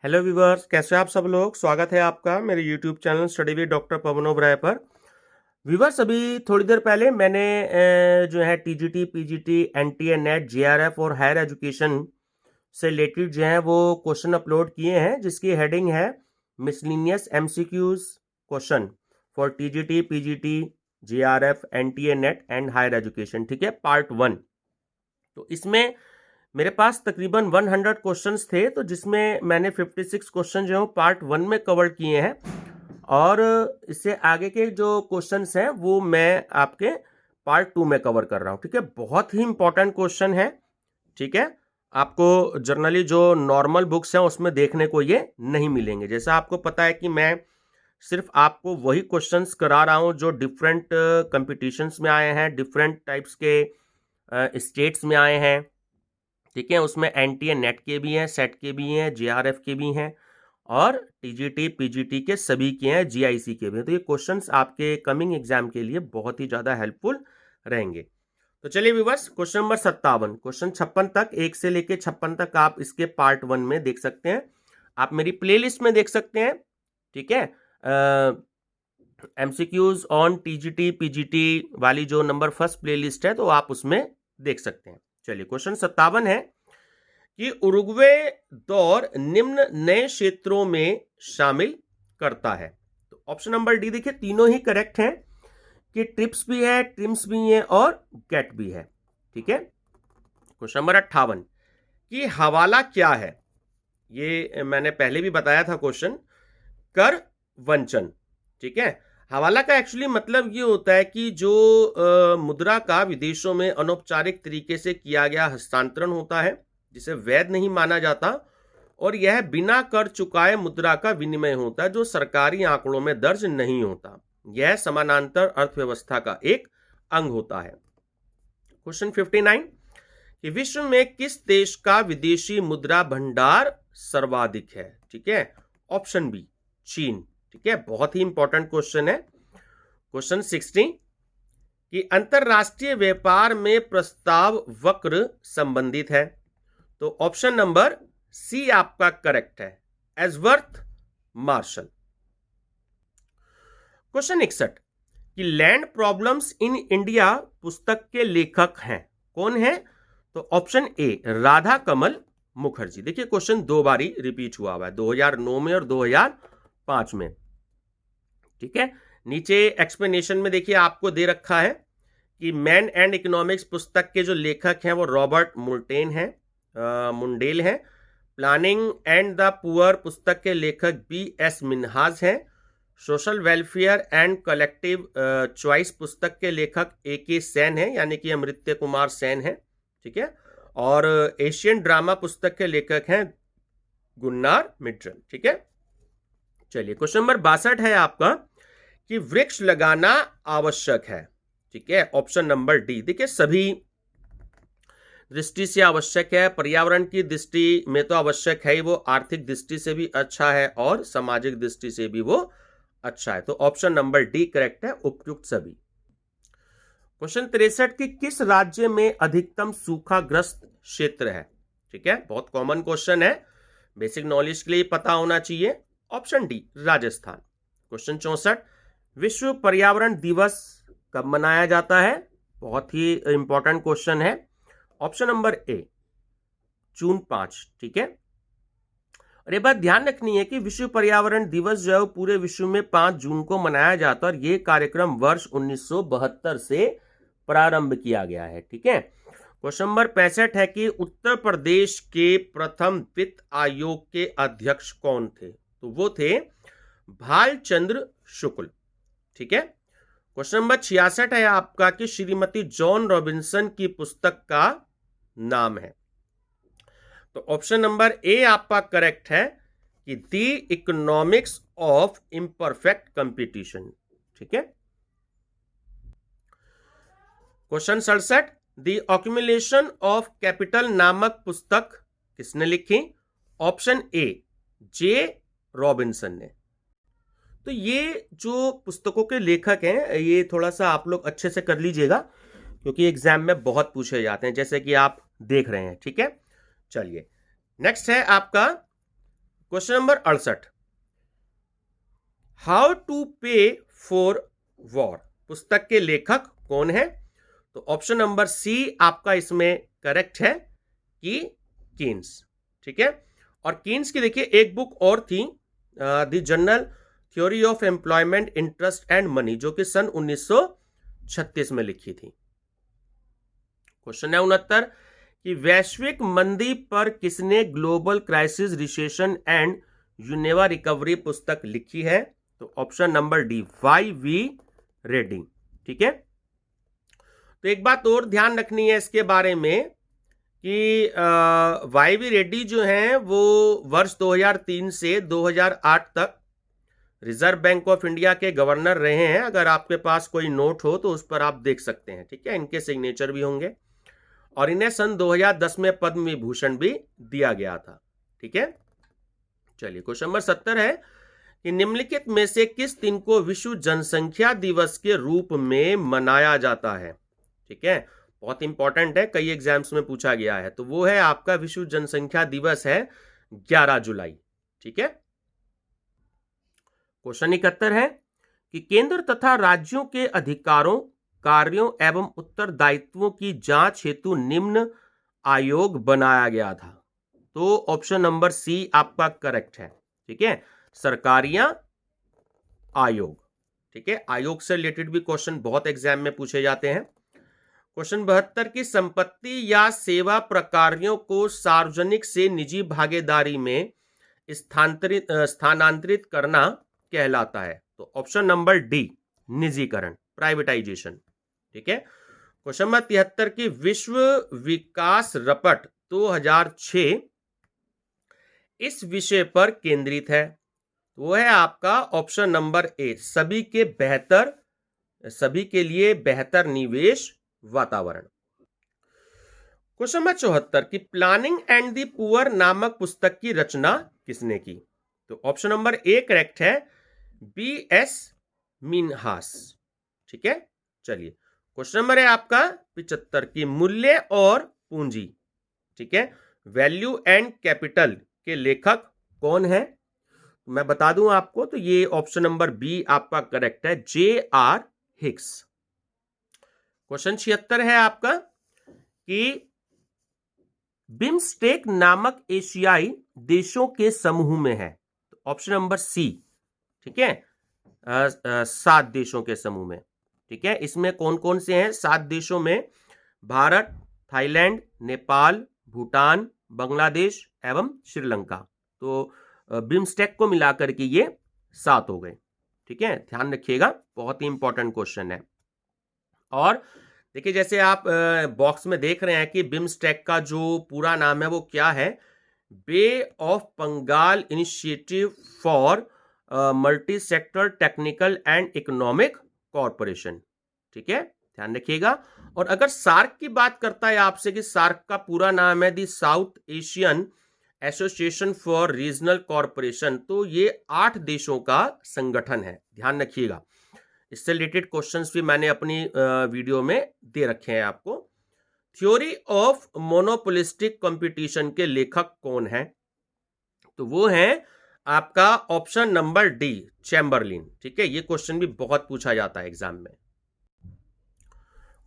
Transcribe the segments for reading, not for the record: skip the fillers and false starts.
Hello viewers, कैसे आप सब लोग। स्वागत है आपका मेरे YouTube channel study with doctor Pawan Oberoi पर। व्यूवर्स, अभी थोड़ी देर पहले मैंने जो है TGT, PGT, NTA, NET, JRF और हायर एजुकेशन से रिलेटेड जो है वो क्वेश्चन अपलोड किए हैं, जिसकी हेडिंग है miscellaneous MCQs question for TGT, PGT, JRF, NTA, NET and higher education. ठीक है, पार्ट 1। तो इसमें मेरे पास तकरीबन 100 क्वेश्चंस थे, तो जिसमें मैंने 56 क्वेश्चन जो है पार्ट 1 में कवर किए हैं, और इससे आगे के जो क्वेश्चंस हैं वो मैं आपके पार्ट 2 में कवर कर रहा हूं। ठीक है, बहुत ही इंपॉर्टेंट क्वेश्चन है। ठीक है, आपको जनरली जो नॉर्मल बुक्स हैं उसमें देखने को ये नहीं मिलेंगे। जैसा आपको पता है कि मैं सिर्फ आपको वही क्वेश्चंस करा रहा हूं जो डिफरेंट कंपटीशंस में आए हैं, डिफरेंट टाइप्स के स्टेट्स में आए हैं। ठीक है, उसमें एनटीए, नेट के भी हैं, सेट के भी हैं, जेआरएफ के भी हैं, और टीजीटी, पीजीटी के सभी के हैं, जीआईसी के भी हैं। तो ये क्वेश्चंस आपके कमिंग एग्जाम के लिए बहुत ही ज़्यादा हेल्पफुल रहेंगे। तो चलिए व्यूअर्स, क्वेश्चन नंबर 57, क्वेश्चन 56 तक, 1 से लेके 56 तक आप इसके पार्ट 1 में देख सकते हैं। आप मेरी प्लेलिस्ट में देख सकते हैं। ठीक है, एमसीक्यूज ऑन टीजीटी, पीजीटी वाली जो नंबर फर्स्ट प्लेलिस्ट है, तो आप उसमें देख सकते हैं। चलिए, क्वेश्चन 57 है कि उरुग्वे दौर निम्न नए क्षेत्रों में शामिल करता है। तो ऑप्शन नंबर डी देखिए, तीनों ही करेक्ट हैं कि ट्रिप्स भी है, ट्रिम्स भी है और गेट भी है। ठीक है, क्वेश्चन नंबर 58 कि हवाला क्या है। ये मैंने पहले भी बताया था क्वेश्चन, कर वंचन। ठीक है, हवाला का एक्चुअली मतलब ये होता है कि जो मुद्रा का विदेशों में अनौपचारिक तरीके से किया गया हस्तांतरण होता है, जिसे वैध नहीं माना जाता, और यह बिना कर चुकाए मुद्रा का विनिमय होता है, जो सरकारी आंकड़ों में दर्ज नहीं होता। यह समानांतर अर्थव्यवस्था का एक अंग होता है। क्वेश्चन 59 कि विश्व में किस देश का विदेशी मुद्रा भंडार सर्वाधिक है। ठीक है, ऑप्शन बी, चीन। ठीक है, बहुत ही इंपॉर्टेंट क्वेश्चन है। क्वेश्चन 60 कि अंतरराष्ट्रीय व्यापार में प्रस्ताव वक्र संबंधित है। तो ऑप्शन नंबर सी आपका करेक्ट है, एजवर्थ मार्शल। क्वेश्चन 61 कि लैंड प्रॉब्लम्स इन इंडिया पुस्तक के लेखक हैं, कौन है। तो ऑप्शन ए, राधा कमल मुखर्जी। देखिए, क्वेश्चन दो बारी रिपीट हुआ है, 2009 में और 2005 में। ठीक है, नीचे एक्सप्लेनेशन में देखिए आपको दे रखा है कि मैन एंड इकोनॉमिक्स पुस्तक के जो लेखक हैं वो रॉबर्ट मुंडेल हैं। प्लानिंग एंड द पुअर पुस्तक के लेखक B.S. मिन्हाज हैं। Social welfare and collective choice पुस्तक के लेखक A.K. सेन हैं, यानी कि अमृत्य कुमार सेन हैं। ठीक है, और एशियन ड्रामा पुस्तक के लेखक हैं गुन्नार मिट्टल। ठीक है, चलिए, क्वेश्चन नंबर 62 है आपका कि वृक्ष लगाना आवश्यक है। ठीक है, ऑप्शन नंबर डी। देखिए, सभी दृष्टि से आवश्यक है, पर्यावरण की दृष्टि में तो आवश्यक है ही, वो आर्थिक दृष्टि से भी अच्छा है और सामाजिक दृष्टि से भी वो अच्छा है। तो ऑप्शन नंबर डी करेक्ट है, उपयुक्त सभी। क्वेश्चन 63 कि किस राज्य में अधिकतम सूखाग्रस्त क्षेत्र है। ठीक है, बहुत कॉमन क्वेश्चन है, बेसिक नॉलेज के लिए पता होना चाहिए। Option D, Rajasthan. क्वेश्चन 64 विश्व पर्यावरण दिवस कब मनाया जाता है। बहुत ही इंपॉर्टेंट क्वेश्चन है। ऑप्शन नंबर ए, जून 5। ठीक है, और ये बात ध्यान रखनी है कि विश्व पर्यावरण दिवस जो है पूरे विश्व में 5 जून को मनाया जाता है, और ये कार्यक्रम वर्ष 1972 से प्रारंभ किया गया है। ठीक है, क्वेश्चन नंबर 65 है कि उत्तर प्रदेश के प्रथम वित्त आयोग के अध्यक्ष कौन थे। तो वो थे भालचंद्र शुक्ल। ठीक है, क्वेश्चन नंबर 66 है आपका कि श्रीमती जॉन रॉबिन्सन की पुस्तक का नाम है। तो ऑप्शन नंबर ए आपका करेक्ट है कि the economics of imperfect competition. ठीक है, question 67 the accumulation of capital नामक पुस्तक किसने लिखी। ऑप्शन ए, जे रॉबिन्सन ने। तो ये जो पुस्तकों के लेखक हैं, ये थोड़ा सा आप लोग अच्छे से कर लीजिएगा, क्योंकि एग्जाम में बहुत पूछे जाते हैं, जैसे कि आप देख रहे हैं। ठीक है, चलिए, नेक्स्ट है आपका क्वेश्चन नंबर 68, हाउ टू पे फॉर वॉर पुस्तक के लेखक कौन है? तो ऑप्शन नंबर सी आपका इसमें करेक्ट है कि कीन्स। ठीक है, और कीन्स की देखिए एक बुक और थी, the general theory of employment, interest and money, जो कि सन 1936 में लिखी थी। क्वेश्चन है 69 कि वैश्विक मंदी पर किसने global crisis, recession and uneven recovery पुस्तक लिखी है? तो option number D, Y V Reddy. ठीक है, तो एक बात और ध्यान रखनी है इसके बारे में कि वाई वी रेड्डी जो हैं वो वर्ष 2003 से 2008 तक रिजर्व बैंक ऑफ इंडिया के गवर्नर रहे हैं। अगर आपके पास कोई नोट हो तो उस पर आप देख सकते हैं। ठीक है, इनके सिग्नेचर भी होंगे, और इन्हें सन 2010 में पद्म विभूषण भी दिया गया था। ठीक है, चलिए क्वेश्चन नंबर 70 है कि निम्नलिखित में से किस दिन को विश्व जनसंख्या दिवस के रूप में मनाया जाता है? ठीक है, बहुत इंपॉर्टेंट है, कई एग्जाम्स में पूछा गया है। तो वो है आपका विश्व जनसंख्या दिवस है 11 जुलाई। ठीक है, क्वेश्चन 71 है कि केंद्र तथा राज्यों के अधिकारों, कार्यों एवं उत्तरदायित्वों की जांच हेतु निम्न आयोग बनाया गया था। तो ऑप्शन नंबर सी आपका करेक्ट है। ठीक है, सरकारियां आयोग। ठीक है, आयोग से रिलेटेड भी क्वेश्चन बहुत एग्जाम में पूछे जाते हैं। क्वेश्चन 72 की संपत्ति या सेवा प्रकारों को सार्वजनिक से निजी भागीदारी में स्थानांतरित करना कहलाता है। तो ऑप्शन नंबर डी, निजीकरण, प्राइवेटाइजेशन। ठीक है, क्वेश्चन नंबर 73 की विश्व विकास रपट 2006 इस विषय पर केंद्रित है। वो है आपका ऑप्शन नंबर ए, सभी के लिए बेहतर निवेश वातावरण। क्वेश्चन नंबर 74 की प्लानिंग एंड द पुअर नामक पुस्तक की रचना किसने की? तो ऑप्शन नंबर ए करेक्ट है, B.S. मिन्हास। ठीक है, चलिए क्वेश्चन नंबर है आपका 75 की मूल्य और पूंजी, ठीक है, वैल्यू एंड कैपिटल के लेखक कौन है? मैं बता दूं आपको, तो ये ऑप्शन नंबर बी आपका करेक्ट है, J.R. हिक्स। क्वेश्चन 76 है आपका कि बिम्स्टेक नामक एशियाई देशों के समूह में है। तो ऑप्शन नंबर सी, ठीक है, 7 देशों के समूह में। ठीक है, इसमें कौन कौन से हैं? 7 देशों में भारत, थाईलैंड, नेपाल, भूटान, बांग्लादेश एवं श्रीलंका। तो बिम्स्टेक को मिलाकर के ये 7 हो गए। ठीक है, ध्यान रखिएगा, बहुत ही इंपॉर्टेंट क्वेश्चन है। और देखिए, जैसे आप बॉक्स में देख रहे हैं कि बिम्स्टेक का जो पूरा नाम है वो क्या है? Bay of Bengal initiative for multi sector technical and economic corporation. ठीक है, ध्यान रखिएगा। और अगर सार्क की बात करता है आपसे कि सार्क का पूरा नाम है the South Asian association for regional corporation, तो ये 8 देशों का संगठन है, ध्यान रखिएगा। इससे रिलेटेड क्वेश्चंस भी मैंने अपनी वीडियो में दे रखे हैं आपको। थ्योरी ऑफ मोनोपोलिस्टिक कंपटीशन के लेखक कौन है? तो वो है आपका ऑप्शन नंबर डी, चैम्बरलिन। ठीक है, ये क्वेश्चन भी बहुत पूछा जाता है एग्जाम में।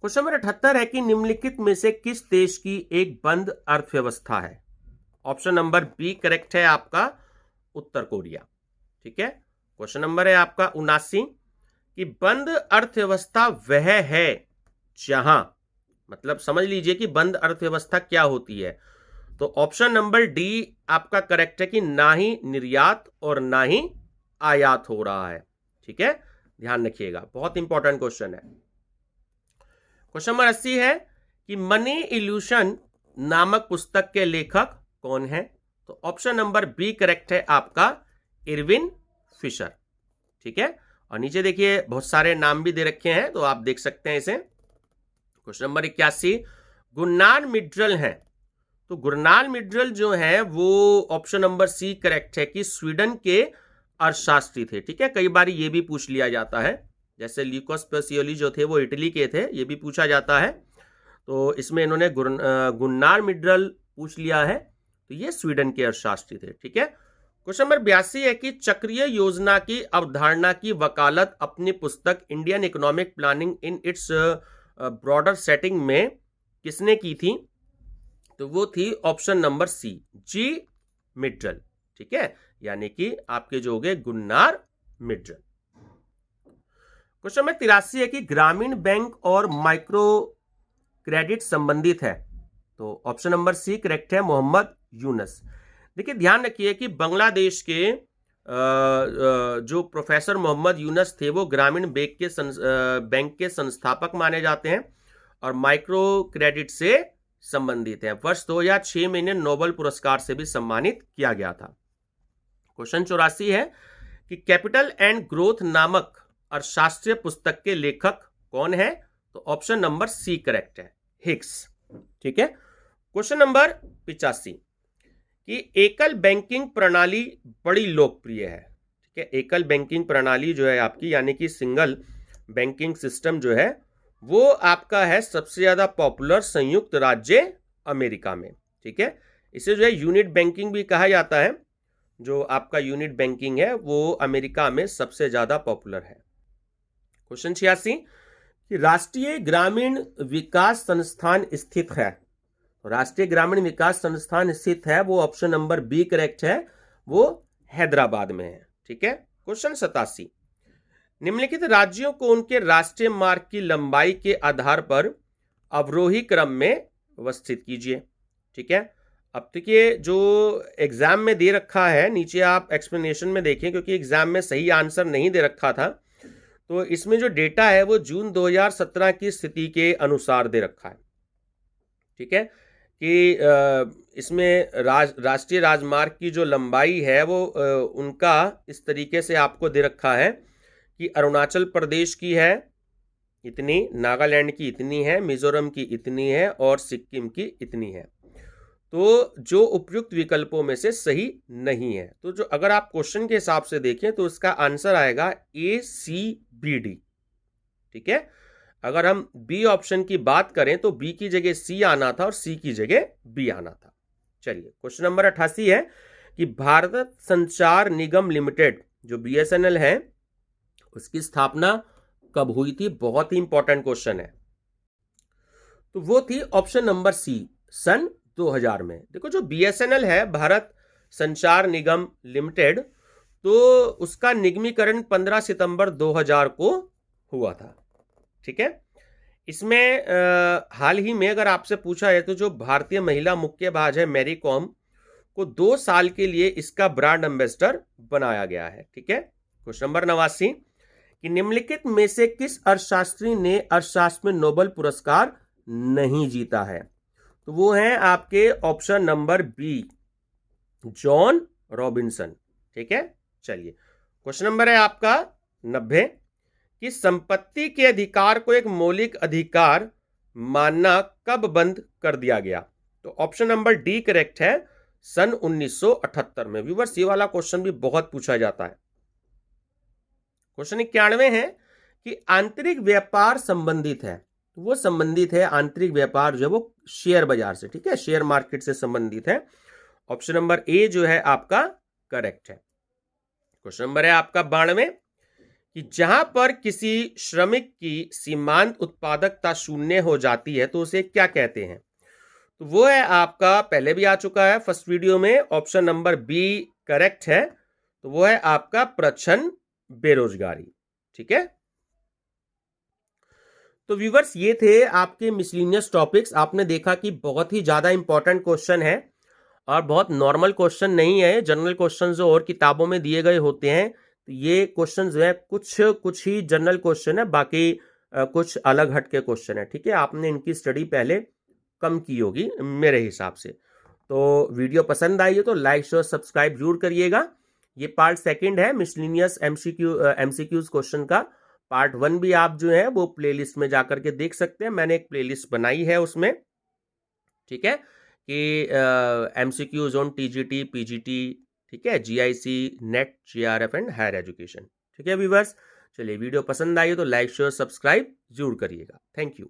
क्वेश्चन नंबर 78 है कि निम्नलिखित में से किस देश की एक बंद अर्थव्यवस्था है? ऑप्शन नंबर बी करेक्ट है आपका, उत्तर कोरिया। ठीक है, क्वेश्चन नंबर है आपका 79 कि बंद अर्थव्यवस्था वह है जहां, मतलब समझ लीजिए कि बंद अर्थव्यवस्था क्या होती है। तो ऑप्शन नंबर डी आपका करेक्ट है कि ना ही निर्यात और ना ही आयात हो रहा है। ठीक है, ध्यान रखिएगा, बहुत इंपॉर्टेंट क्वेश्चन है। क्वेश्चन नंबर 80 है कि मनी इल्यूशन नामक पुस्तक के लेखक कौन है? तो ऑप्शन नंबर बी करेक्ट है आपका, इरविन फिशर। ठीक है, और नीचे देखिए बहुत सारे नाम भी दे रखे हैं, तो आप देख सकते हैं इसे। क्वेश्चन नंबर 81 गुरनाल मिड्रल हैं। तो गुरनाल मिड्रल जो है वो ऑप्शन नंबर सी करेक्ट है कि स्वीडन के अर्थशास्त्री थे। ठीक है, कई बार ये भी पूछ लिया जाता है, जैसे ल्यूकोस पेसियोली जो थे वो इटली के थे, ये भी पूछा जाता है। तो इसमें इन्होंने गुरनाल मिड्रल पूछ लिया है, तो ये स्वीडन के अर्थशास्त्री थे। ठीक है, क्वेश्चन नंबर 82 है कि चक्रीय योजना की अवधारणा की वकालत अपनी पुस्तक Indian economic planning in its broader setting में किसने की थी? तो वो थी ऑप्शन नंबर सी, जी मिटरल। ठीक है, यानी कि आपके जो हो गए गुन्नार मिटरल। क्वेश्चन नंबर 83 है कि ग्रामीण बैंक और माइक्रो क्रेडिट संबंधित है। तो ऑप्शन नंबर सी करेक्ट है, मोहम्मद यूनस। देखिए ध्यान रखिए कि बांग्लादेश के जो प्रोफेसर मोहम्मद यूनस थे वो ग्रामीण बैंक के संस्थापक माने जाते हैं और माइक्रो क्रेडिट से संबंधित है। वर्ष 2006 में इन्हें नोबेल पुरस्कार से भी सम्मानित किया गया था। क्वेश्चन 84 है कि कैपिटल एंड ग्रोथ नामक अर्थशास्त्रीय पुस्तक के लेखक कौन है? तो ऑप्शन नंबर सी करेक्ट है, हिग्स। ठीक है। क्वेश्चन नंबर 85 कि एकल बैंकिंग प्रणाली बड़ी लोकप्रिय है। ठीक है, एकल बैंकिंग प्रणाली जो है आपकी, यानी कि सिंगल बैंकिंग सिस्टम जो है वो आपका है सबसे ज्यादा पॉपुलर संयुक्त राज्य अमेरिका में। ठीक है, इसे जो है यूनिट बैंकिंग भी कहा जाता है। जो आपका यूनिट बैंकिंग है वो अमेरिका में सबसे ज्यादा पॉपुलर है। क्वेश्चन 86 कि राष्ट्रीय ग्रामीण विकास संस्थान स्थित है। राष्ट्रीय ग्रामीण विकास संस्थान स्थित है, वो ऑप्शन नंबर बी करेक्ट है, वो हैदराबाद में है। ठीक है। क्वेश्चन 87 निम्नलिखित राज्यों को उनके राष्ट्रीय मार्ग की लंबाई के आधार पर अवरोही क्रम में व्यवस्थित कीजिए। ठीक है, अब तक ये जो एग्जाम में दे रखा है, नीचे आप एक्सप्लेनेशन में देखें, क्योंकि एग्जाम में सही आंसर नहीं दे रखा था, तो इसमें जो डेटा है वो जून 2017 की स्थिति के अनुसार दे रखा है। ठीक है, कि इसमें राष्ट्रीय राजमार्ग की जो लंबाई है वो उनका इस तरीके से आपको दे रखा है कि अरुणाचल प्रदेश की है इतनी, नागालैंड की इतनी है, मिजोरम की इतनी है और सिक्किम की इतनी है। तो जो उपयुक्त विकल्पों में से सही नहीं है, तो जो अगर आप क्वेश्चन के हिसाब से देखें तो इसका आंसर आएगा ए सी बी डी। ठीक है, अगर हम बी ऑप्शन की बात करें तो बी की जगह सी आना था और सी की जगह बी आना था। चलिए, क्वेश्चन नंबर 88 है कि भारत संचार निगम लिमिटेड जो बीएसएनएल है उसकी स्थापना कब हुई थी? बहुत ही इंपॉर्टेंट क्वेश्चन है। तो वो थी ऑप्शन नंबर सी, सन 2000 में। देखो जो बीएसएनएल है, भारत संचार निगम लिमिटेड, तो उसका निगमीकरण 15 सितंबर 2000 को हुआ था। ठीक है, इसमें हाल ही में अगर आपसे पूछा है तो जो भारतीय महिला मुक्केबाज है मैरी कॉम को 2 साल के लिए इसका ब्रांड एम्बेसडर बनाया गया है। ठीक है। क्वेश्चन नंबर 89 कि निम्नलिखित में से किस अर्थशास्त्री ने अर्थशास्त्र में नोबेल पुरस्कार नहीं जीता है? तो वो है आपके option number B, John Robinson. ठीक है। चलिए, क्वेश्चन नंबर है आपका 90 कि संपत्ति के अधिकार को एक मौलिक अधिकार मानना कब बंद कर दिया गया? तो ऑप्शन नंबर डी करेक्ट है, सन 1978 में। व्यूअर्स, ये वाला क्वेश्चन भी बहुत पूछा जाता है। क्वेश्चन 91 है कि आंतरिक व्यापार संबंधित है। तो वो संबंधित है, आंतरिक व्यापार जो है वो शेयर बाजार से। ठीक है, शेयर मार्केट से संबंधित है। ऑप्शन नंबर ए जो है आपका करेक्ट है। क्वेश्चन नंबर है आपका 92 कि जहां पर किसी श्रमिक की सीमांत उत्पादकता शून्य हो जाती है तो उसे क्या कहते हैं? तो वो है आपका, पहले भी आ चुका है फर्स्ट वीडियो में, ऑप्शन नंबर बी करेक्ट है। तो वो है आपका प्रच्छन्न बेरोजगारी। ठीक है। तो व्यूवर्स, ये थे आपके मिसलिनियस टॉपिक्स। आपने देखा कि बहुत ही ज्यादा इंपॉर्टेंट क्वेश्चन है और बहुत नॉर्मल क्वेश्चन नहीं है। जनरल क्वेश्चन जो और किताबों में दिए गए होते हैं, तो ये क्वेश्चन जो है कुछ ही जनरल क्वेश्चन है, बाकी कुछ अलग हटके क्वेश्चन है। ठीक है, आपने इनकी स्टडी पहले कम की होगी मेरे हिसाब से। तो वीडियो पसंद आई हो तो लाइक शेयर सब्सक्राइब जरूर करिएगा। ये पार्ट सेकंड है मिसलिनियस एमसीक्यूज क्वेश्चन का। पार्ट 1 भी आप जो है वो प्लेलिस्ट में जाकर के देख सकते हैं, मैंने एक प्लेलिस्ट बनाई है उसमें। ठीक है, कि एमसीक्यूज ऑन टीजीटी, पीजीटी, ठीक है, GIC, NET, GRF and higher education. ठीक है व्यूअर्स, चलिए वीडियो पसंद आई हो तो लाइक शेयर सब्सक्राइब जरूर करिएगा। Thank you.